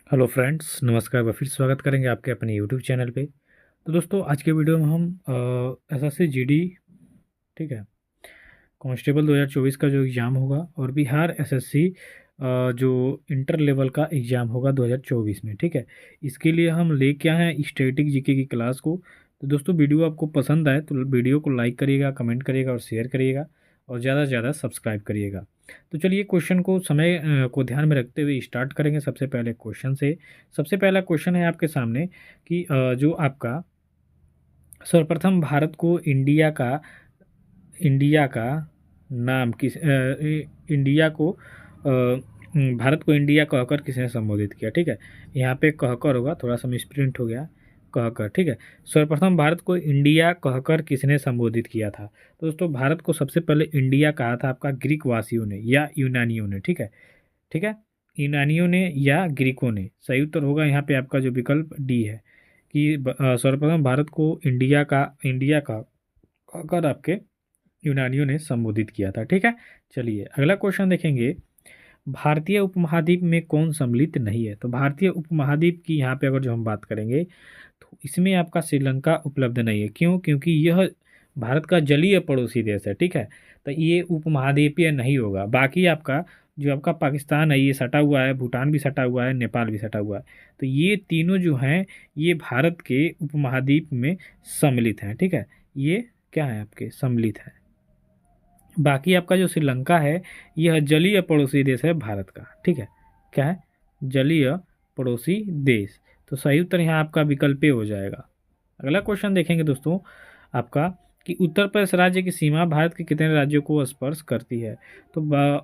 Hello friends, नमस्कार। फिर स्वागत करेंगे आपके अपने यूट्यूब चैनल पे। तो दोस्तों, आज के वीडियो में हम एसएससी जीडी, ठीक है, कांस्टेबल 2024 का जो एग्ज़ाम होगा और बिहार एसएससी जो इंटर लेवल का एग्ज़ाम होगा 2024 में, ठीक है, इसके लिए हम लेके आए हैं स्टैटिक जीके की क्लास को। तो दोस्तों, वीडियो आपको पसंद आए तो वीडियो को लाइक करिएगा, कमेंट करिएगा और शेयर करिएगा और ज़्यादा से ज़्यादा सब्सक्राइब करिएगा। तो चलिए, क्वेश्चन को समय को ध्यान में रखते हुए स्टार्ट करेंगे। सबसे पहले क्वेश्चन से। सबसे पहला क्वेश्चन है आपके सामने कि जो आपका सर्वप्रथम भारत को नाम किस इंडिया को भारत को इंडिया कहकर किसने संबोधित किया, ठीक है। यहाँ पे कहकर होगा, थोड़ा सा मिसप्रिंट हो गया, कहकर, ठीक है। सर्वप्रथम भारत को इंडिया कहकर किसने संबोधित किया था? तो दोस्तों, भारत को सबसे पहले इंडिया कहा था आपका ग्रीक वासियों ने या यूनानियों ने, ठीक है। ठीक है, यूनानियों ने या ग्रीकों ने। सही उत्तर होगा यहाँ पे आपका जो विकल्प डी है कि सर्वप्रथम भारत को इंडिया का कहकर आपके यूनानियों ने संबोधित किया था, ठीक है। चलिए, अगला क्वेश्चन देखेंगे। भारतीय उपमहाद्वीप में कौन सम्मिलित नहीं है? तो भारतीय उपमहाद्वीप की यहाँ पे अगर जो हम बात करेंगे तो इसमें आपका श्रीलंका उपलब्ध नहीं है। क्यों? क्योंकि यह भारत का जलीय पड़ोसी देश है, ठीक है। तो ये उपमहाद्वीपीय नहीं होगा। बाकी आपका जो आपका पाकिस्तान है ये सटा हुआ है, भूटान भी सटा हुआ है, नेपाल भी सटा हुआ है। तो ये तीनों जो हैं ये भारत के उपमहाद्वीप में सम्मिलित हैं, ठीक है। ये क्या है, आपके सम्मिलित है। बाकी आपका जो श्रीलंका है यह जलीय पड़ोसी देश है भारत का, ठीक है। क्या है? जलीय पड़ोसी देश। तो सही उत्तर यहाँ आपका विकल्प ए हो जाएगा। अगला क्वेश्चन देखेंगे दोस्तों आपका कि उत्तर प्रदेश राज्य की सीमा भारत के कितने राज्यों को स्पर्श करती है? तो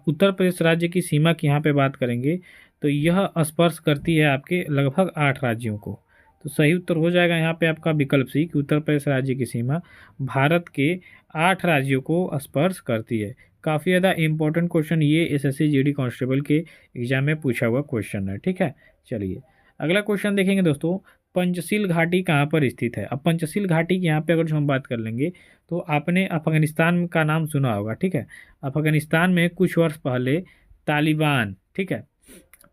उत्तर प्रदेश राज्य की सीमा की यहाँ पे बात करेंगे तो यह स्पर्श करती है आपके लगभग 8 राज्यों को। तो सही उत्तर हो जाएगा यहाँ पे आपका विकल्प सी कि उत्तर प्रदेश राज्य की सीमा भारत के 8 राज्यों को स्पर्श करती है। काफ़ी ज़्यादा इंपॉर्टेंट क्वेश्चन ये एसएससी जीडी कांस्टेबल के एग्जाम में पूछा हुआ क्वेश्चन है, ठीक है। चलिए, अगला क्वेश्चन देखेंगे दोस्तों। पंचशील घाटी कहाँ पर स्थित है? अब पंचशील घाटी की यहाँ पे अगर जो हम बात कर लेंगे तो आपने अफगानिस्तान का नाम सुना होगा, ठीक है। अफगानिस्तान में कुछ वर्ष पहले तालिबान, ठीक है,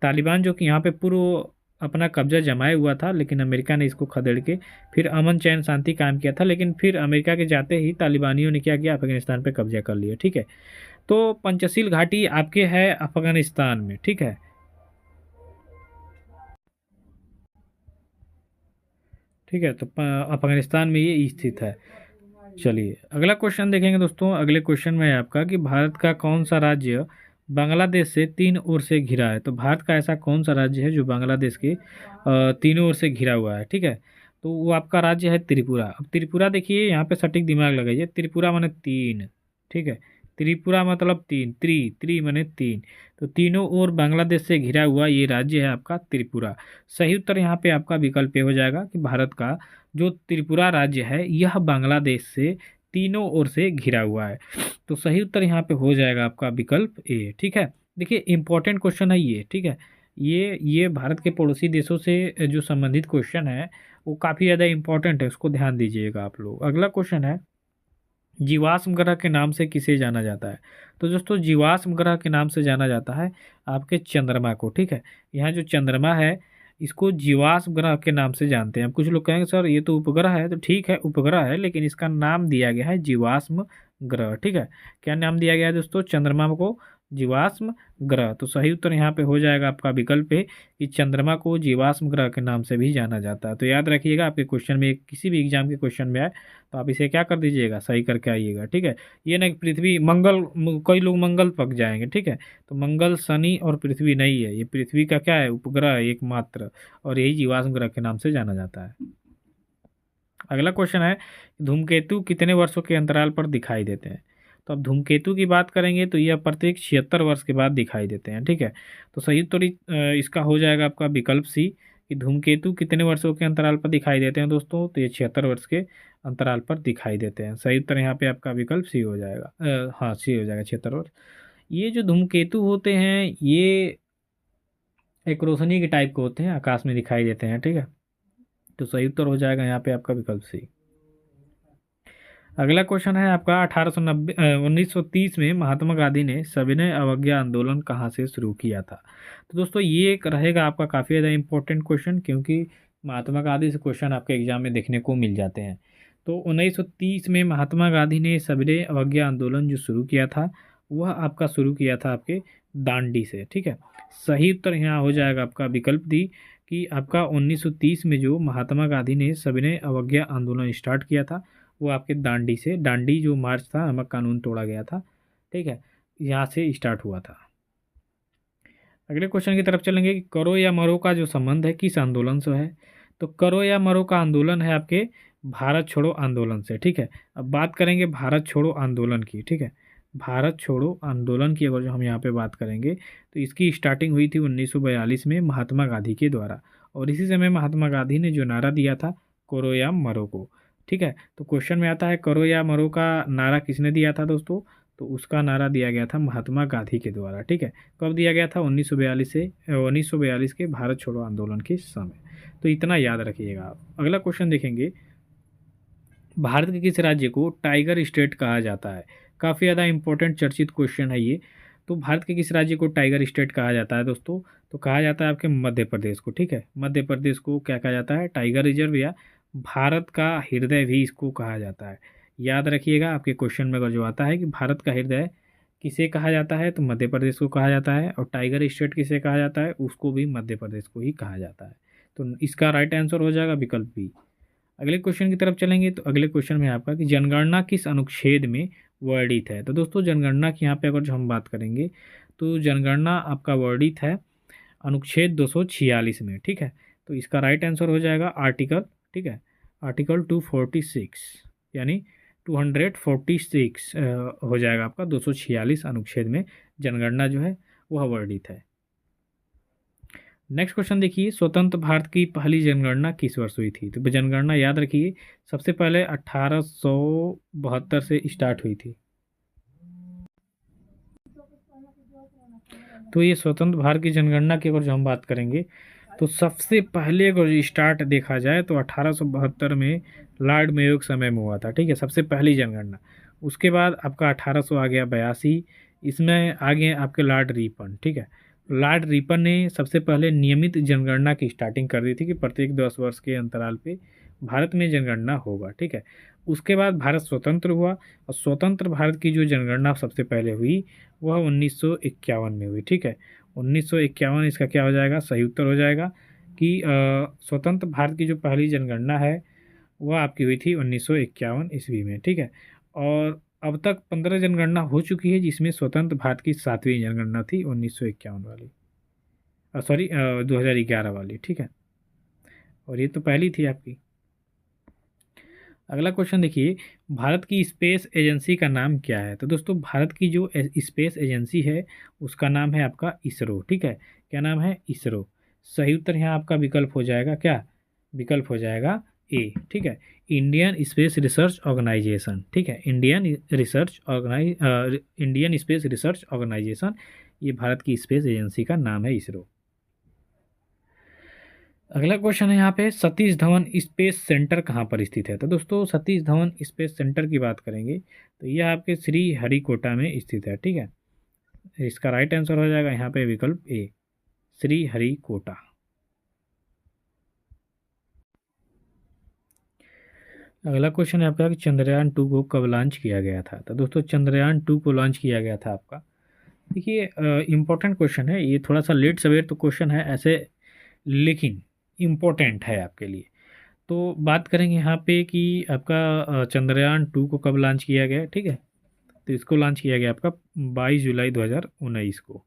तालिबान जो कि यहाँ पे पूर्व अपना कब्जा जमाए हुआ था, लेकिन अमेरिका ने इसको खदेड़ के फिर अमन चैन शांति कायम किया था। लेकिन फिर अमेरिका के जाते ही तालिबानियों ने क्या किया, अफगानिस्तान पे कब्जा कर लिया, ठीक है। तो पंचशील घाटी आपके है अफगानिस्तान में, ठीक है। ठीक है, तो अफगानिस्तान में ये स्थित है। चलिए, अगला क्वेश्चन देखेंगे दोस्तों। अगले क्वेश्चन में है आपका कि भारत का कौन सा राज्य बांग्लादेश से तीन ओर से घिरा है? तो भारत का ऐसा कौन सा राज्य है जो बांग्लादेश के तीनों ओर से घिरा हुआ है, ठीक है। तो वो आपका राज्य है त्रिपुरा। अब त्रिपुरा देखिए, यहाँ पे सटीक दिमाग लगाइए। त्रिपुरा माने तीन, ठीक है। त्रिपुरा मतलब तीन, त्रि माने तीन। तो तीनों ओर बांग्लादेश से घिरा हुआ ये राज्य है आपका त्रिपुरा। सही उत्तर यहाँ पे आपका विकल्प ए हो जाएगा कि भारत का जो त्रिपुरा राज्य है यह बांग्लादेश से तीनों ओर से घिरा हुआ है। तो सही उत्तर यहाँ पे हो जाएगा आपका विकल्प ए, ठीक है। देखिए, इंपॉर्टेंट क्वेश्चन है ये, ठीक है। ये भारत के पड़ोसी देशों से जो संबंधित क्वेश्चन है वो काफ़ी ज़्यादा इंपॉर्टेंट है, उसको ध्यान दीजिएगा आप लोग। अगला क्वेश्चन है, जीवाश्म ग्रह के नाम से किसे जाना जाता है? तो दोस्तों, जीवाश्म ग्रह के नाम से जाना जाता है आपके चंद्रमा को, ठीक है। यहाँ जो चंद्रमा है इसको जीवाश्म ग्रह के नाम से जानते हैं। अब कुछ लोग कहेंगे सर ये तो उपग्रह है, तो ठीक है उपग्रह है, लेकिन इसका नाम दिया गया है जीवाश्म ग्रह, ठीक है। क्या नाम दिया गया है दोस्तों चंद्रमा को? जीवाश्म ग्रह। तो सही उत्तर यहाँ पे हो जाएगा आपका विकल्प है कि चंद्रमा को जीवाश्म ग्रह के नाम से भी जाना जाता है। तो याद रखिएगा, आपके क्वेश्चन में किसी भी एग्जाम के क्वेश्चन में आए तो आप इसे क्या कर दीजिएगा, सही करके आइएगा, ठीक है। ये ना कि पृथ्वी मंगल, कई लोग मंगल पक जाएंगे, ठीक है। तो मंगल, शनि और पृथ्वी नहीं है, ये पृथ्वी का क्या है, उपग्रह है एकमात्र, और यही जीवाश्म ग्रह के नाम से जाना जाता है। अगला क्वेश्चन है, धूमकेतु कितने वर्षों के अंतराल पर दिखाई देते हैं? तो अब धूमकेतु की बात करेंगे तो यह प्रत्येक 76 वर्ष के बाद दिखाई देते हैं, ठीक है। तो सही उत्तर इसका हो जाएगा आपका विकल्प सी कि धूमकेतु कितने वर्षों के अंतराल पर दिखाई देते हैं दोस्तों? तो ये 76 वर्ष के अंतराल पर दिखाई देते हैं। सही उत्तर यहाँ पे आपका विकल्प सी हो जाएगा। हाँ, सी हो जाएगा, 76 वर्ष। ये जो धूमकेतु होते हैं ये एक रोशनी के टाइप के होते हैं, आकाश में दिखाई देते हैं, ठीक है। तो सही उत्तर हो जाएगा यहाँ पे आपका विकल्प सी। अगला क्वेश्चन है आपका 1930 में महात्मा गांधी ने सविनय अवज्ञा आंदोलन कहाँ से शुरू किया था। तो दोस्तों ये एक रहेगा आपका काफ़ी ज़्यादा इंपॉर्टेंट क्वेश्चन, क्योंकि महात्मा गांधी से क्वेश्चन आपके एग्जाम में देखने को मिल जाते हैं। तो 1930 में महात्मा गांधी ने सविनय अवज्ञा आंदोलन जो शुरू किया था वह आपका शुरू किया था आपके दांडी से। ठीक है, सही उत्तर यहाँ हो जाएगा आपका विकल्प दी, कि आपका 1930 में जो महात्मा गांधी ने सविनय अवज्ञा आंदोलन स्टार्ट किया था वो आपके दांडी से, दांडी जो मार्च था, नमक कानून तोड़ा गया था, ठीक है, यहाँ से स्टार्ट हुआ था। अगले क्वेश्चन की तरफ चलेंगे कि करो या मरो का जो संबंध है किस आंदोलन से है। तो करो या मरो का आंदोलन है आपके भारत छोड़ो आंदोलन से। ठीक है, अब बात करेंगे भारत छोड़ो आंदोलन की। ठीक है, भारत छोड़ो आंदोलन की अगर जो हम यहाँ पे बात करेंगे तो इसकी स्टार्टिंग हुई थी 1942 में महात्मा गांधी के द्वारा, और इसी समय महात्मा गांधी ने जो नारा दिया था करो या मरो को। ठीक है, तो क्वेश्चन में आता है करो या मरो का नारा किसने दिया था दोस्तों। तो उसका नारा दिया गया था महात्मा गांधी के द्वारा। ठीक है, कब दिया गया था, 1942 के भारत छोड़ो आंदोलन के समय। तो इतना याद रखिएगा आप। अगला क्वेश्चन देखेंगे, भारत के किस राज्य को टाइगर स्टेट कहा जाता है। काफ़ी ज़्यादा इंपॉर्टेंट चर्चित क्वेश्चन है ये। तो भारत के किस राज्य को टाइगर स्टेट कहा जाता है दोस्तों। तो कहा जाता है आपके मध्य प्रदेश को। ठीक है, मध्य प्रदेश को क्या कहा जाता है, टाइगर रिजर्व या भारत का हृदय भी इसको कहा जाता है। याद रखिएगा, आपके क्वेश्चन में अगर जो आता है कि भारत का हृदय किसे कहा जाता है तो मध्य प्रदेश को कहा जाता है, और टाइगर स्टेट किसे कहा जाता है उसको भी मध्य प्रदेश को ही कहा जाता है। तो इसका राइट आंसर हो जाएगा विकल्प बी। अगले क्वेश्चन की तरफ चलेंगे तो अगले क्वेश्चन में आपका कि जनगणना किस अनुच्छेद में वर्णित है। तो दोस्तों जनगणना की यहाँ पे अगर जो हम बात करेंगे तो जनगणना आपका वर्णित है अनुच्छेद 246 में। ठीक है, तो इसका राइट आंसर हो जाएगा आर्टिकल, ठीक है, आर्टिकल 246, यानी 246 हो जाएगा आपका 246 अनुच्छेद में जनगणना जो है वह वर्णित है। नेक्स्ट क्वेश्चन देखिए, स्वतंत्र भारत की पहली जनगणना किस वर्ष हुई थी। तो जनगणना याद रखिए सबसे पहले 1872 से स्टार्ट हुई थी। तो ये स्वतंत्र भारत की जनगणना की अगर जो हम बात करेंगे तो सबसे पहले अगर स्टार्ट देखा जाए तो 1872 में लॉर्ड मेयो के समय में हुआ था। ठीक है, सबसे पहली जनगणना। उसके बाद आपका 1800 आ गया 82, इसमें आगे आपके लॉर्ड रिपन। ठीक है, लॉर्ड रिपन ने सबसे पहले नियमित जनगणना की स्टार्टिंग कर दी थी कि प्रत्येक 10 वर्ष के अंतराल पे भारत में जनगणना होगा। ठीक है, उसके बाद भारत स्वतंत्र हुआ, और स्वतंत्र भारत की जो जनगणना सबसे पहले हुई वह 1951 में हुई। ठीक है, 1951 इसका क्या हो जाएगा, सही उत्तर हो जाएगा कि स्वतंत्र भारत की जो पहली जनगणना है वह आपकी हुई थी 1951 ईस्वी में। ठीक है, और अब तक 15 जनगणना हो चुकी है, जिसमें स्वतंत्र भारत की 7वीं जनगणना थी 1951 वाली, सॉरी 2011 वाली। ठीक है, और ये तो पहली थी आपकी। अगला क्वेश्चन देखिए, भारत की स्पेस एजेंसी का नाम क्या है। तो दोस्तों भारत की जो स्पेस एजेंसी है उसका नाम है आपका इसरो। ठीक है, क्या नाम है, इसरो। सही उत्तर यहाँ आपका विकल्प हो जाएगा क्या, विकल्प हो जाएगा ए। ठीक है, इंडियन स्पेस रिसर्च ऑर्गेनाइजेशन। ठीक है, इंडियन स्पेस रिसर्च ऑर्गेनाइजेशन, ये भारत की स्पेस एजेंसी का नाम है इसरो। अगला क्वेश्चन है यहाँ पे, सतीश धवन स्पेस सेंटर कहाँ पर स्थित है। तो दोस्तों सतीश धवन स्पेस सेंटर की बात करेंगे तो यह आपके श्री हरिकोटा में स्थित है। ठीक है, इसका राइट आंसर हो जाएगा यहाँ पे विकल्प ए, श्री हरिकोटा। अगला क्वेश्चन है आपका कि चंद्रयान 2 को कब लॉन्च किया गया था। तो दोस्तों चंद्रयान 2 को लॉन्च किया गया था आपका, देखिए इम्पोर्टेंट क्वेश्चन है ये, थोड़ा सा लेट सवेर तो क्वेश्चन है ऐसे, लेकिन इम्पोर्टेंट है आपके लिए। तो बात करेंगे यहाँ पे कि आपका चंद्रयान 2 को कब लॉन्च किया गया। ठीक है, तो इसको लॉन्च किया गया आपका 22 जुलाई 2019 को।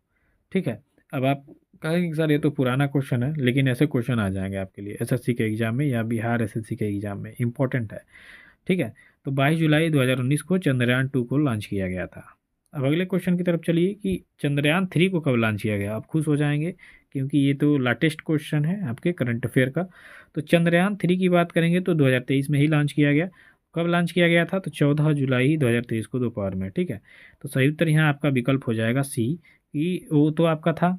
ठीक है, अब आप कहेंगे कि सर ये तो पुराना क्वेश्चन है, लेकिन ऐसे क्वेश्चन आ जाएंगे आपके लिए एसएससी के एग्जाम में या बिहार एसएससी के एग्जाम में, इंपॉर्टेंट है। ठीक है, तो 22 जुलाई 2019 को चंद्रयान 2 को लॉन्च किया गया था। अब अगले क्वेश्चन की तरफ चलिए कि चंद्रयान 3 को कब लॉन्च किया गया। आप खुश हो जाएंगे क्योंकि ये तो लेटेस्ट क्वेश्चन है आपके करंट अफेयर का। तो चंद्रयान 3 की बात करेंगे तो 2023 में ही लॉन्च किया गया। कब लॉन्च किया गया था, तो 14 जुलाई 2023 को दोपहर में। ठीक है, तो सही उत्तर यहाँ आपका विकल्प हो जाएगा सी, कि वो तो आपका था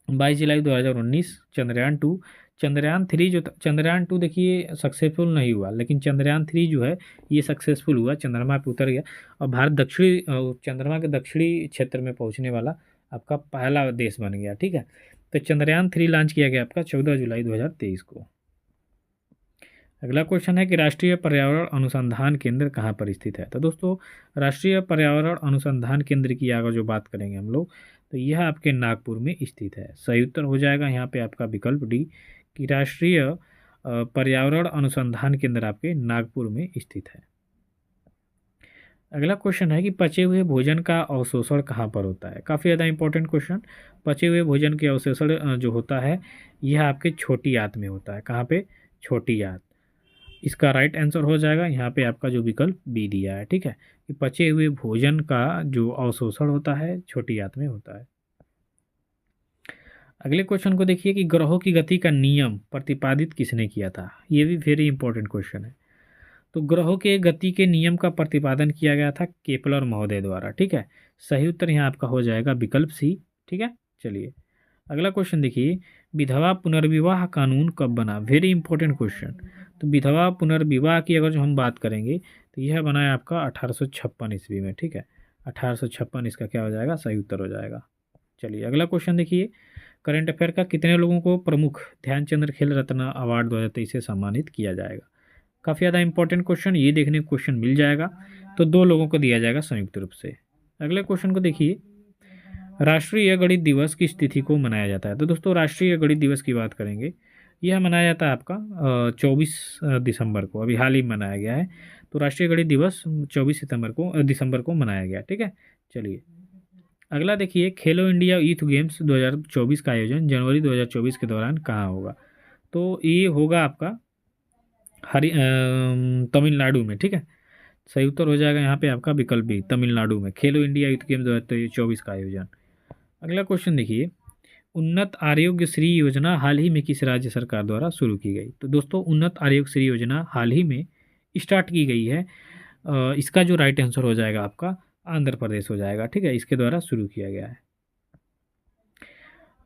22 जुलाई 2019 चंद्रयान 2। चंद्रयान 3 जो चंद्रयान 2 देखिए सक्सेसफुल नहीं हुआ, लेकिन चंद्रयान 3 जो है ये सक्सेसफुल हुआ, चंद्रमा पे उतर गया और भारत चंद्रमा के दक्षिणी क्षेत्र में पहुंचने वाला आपका पहला देश बन गया। ठीक है, तो चंद्रयान 3 लॉन्च किया गया आपका 14 जुलाई 2023 को। अगला क्वेश्चन है कि राष्ट्रीय पर्यावरण अनुसंधान केंद्र कहाँ पर स्थित है। तो दोस्तों राष्ट्रीय पर्यावरण अनुसंधान केंद्र की अगर जो बात करेंगे हम लोग, तो यह आपके नागपुर में स्थित है। सही उत्तर हो जाएगा यहाँ पे आपका विकल्प डी, कि राष्ट्रीय पर्यावरण अनुसंधान केंद्र आपके नागपुर में स्थित है। अगला क्वेश्चन है कि पचे हुए भोजन का अवशोषण कहाँ पर होता है। काफ़ी ज़्यादा इंपॉर्टेंट क्वेश्चन। पचे हुए भोजन के अवशोषण जो होता है यह आपके छोटी आंत में होता है। कहाँ पे? छोटी आंत। इसका राइट आंसर हो जाएगा यहाँ पे आपका जो विकल्प बी दिया है। ठीक है, कि पचे हुए भोजन का जो अवशोषण होता है छोटी आंत में होता है। अगले क्वेश्चन को देखिए कि ग्रहों की गति का नियम प्रतिपादित किसने किया था। ये भी वेरी इंपॉर्टेंट क्वेश्चन है। तो ग्रहों के गति के नियम का प्रतिपादन किया गया था केपलर महोदय द्वारा। ठीक है, सही उत्तर यहाँ आपका हो जाएगा विकल्प सी। ठीक है, चलिए अगला क्वेश्चन देखिए, विधवा पुनर्विवाह कानून कब बना। Very important question. तो विधवा पुनर्विवाह की अगर जो हम बात करेंगे तो यह बना है आपका 1856 ईस्वी में। ठीक है, 1856 इसका क्या हो जाएगा, सही उत्तर हो जाएगा। चलिए अगला क्वेश्चन देखिए, करंट अफेयर का कितने लोगों को प्रमुख ध्यानचंद्र खेल रत्न अवार्ड 2023 से सम्मानित किया जाएगा। काफ़ी ज़्यादा इंपॉर्टेंट क्वेश्चन, ये देखने को क्वेश्चन मिल जाएगा। तो 2 लोगों को दिया जाएगा संयुक्त रूप से। अगले क्वेश्चन को देखिए, राष्ट्रीय गणित दिवस किस तिथि को मनाया जाता है। तो दोस्तों राष्ट्रीय गणित दिवस की बात करेंगे, यह मनाया जाता है आपका 24 दिसंबर को, अभी हाल ही मनाया गया है। तो राष्ट्रीय गणित दिवस 24 दिसंबर को मनाया गया। ठीक है, चलिए अगला देखिए, खेलो इंडिया यूथ गेम्स 2024 का आयोजन जनवरी 2024 के दौरान कहाँ होगा। तो ये होगा आपका तमिलनाडु में। ठीक है, सही उत्तर हो जाएगा यहाँ पे आपका विकल्प भी, तमिलनाडु में खेलो इंडिया यूथ गेम्स 2024 का आयोजन। अगला क्वेश्चन देखिए, उन्नत आरोग्य श्री योजना हाल ही में किस राज्य सरकार द्वारा शुरू की गई। तो दोस्तों उन्नत आरोग्य श्री योजना हाल ही में स्टार्ट की गई है। इसका जो राइट आंसर हो जाएगा आपका आंध्र प्रदेश हो जाएगा। ठीक है, इसके द्वारा शुरू किया गया है।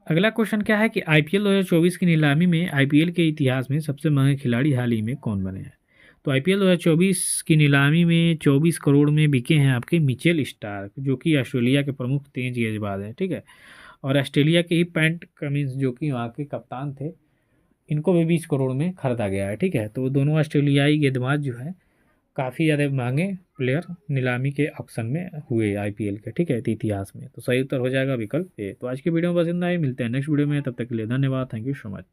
अगला क्वेश्चन क्या है कि आईपीएल 2024 की नीलामी में आईपीएल के इतिहास में सबसे महंगे खिलाड़ी हाल ही में कौन बने हैं। तो आईपीएल 2024 की नीलामी में 24 करोड़ में बिके हैं आपके मिचेल स्टार्क, जो कि ऑस्ट्रेलिया के प्रमुख तेज गेंदबाज हैं। ठीक है, और ऑस्ट्रेलिया के ही पैट कमिंस जो कि वहाँ के कप्तान थे, इनको भी 20 करोड़ में खरीदा गया है। ठीक है, तो दोनों ऑस्ट्रेलियाई गेंदबाज जो है काफ़ी ज़्यादा महंगे प्लेयर नीलामी के ऑक्शन में हुए आईपीएल के। ठीक है, इतिहास में। तो सही उत्तर हो जाएगा विकल्प ए। तो आज की वीडियो में बस इतना ही, मिलते हैं नेक्स्ट वीडियो में, तब तक के लिए धन्यवाद। Thank you so much.